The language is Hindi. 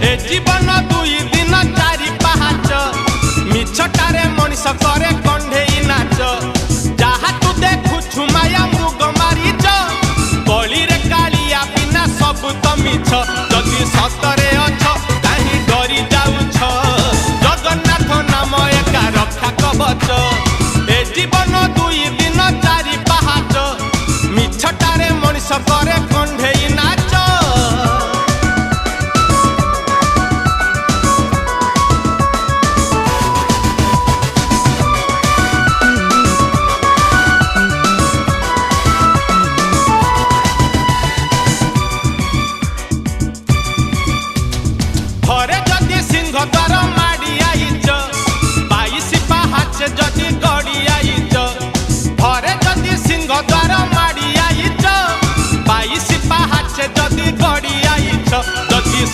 ए जीवन दुई दिन चारि पाहाच मिछटारे मनीष करे कंढेई नाच जहा तू देखुछु माया मृग मारीच गली रे कालिया बिना सब तो मिछ जदि सतरे अछ काहे डरी जाउछ जगन्नाथ नाम एका रक्षा कवच ए जीवन दुई दिन चारि पाहाच मिछटारे मनीष करे कंढेई नाच घरे जदि सिंह द्वार माड़ी आईच 22 पाहाच जदि गड़ी आईच घरे जदि सिंह द्वार माड़ी आईच 22 पाहाच जदि गड़ी आईच जदि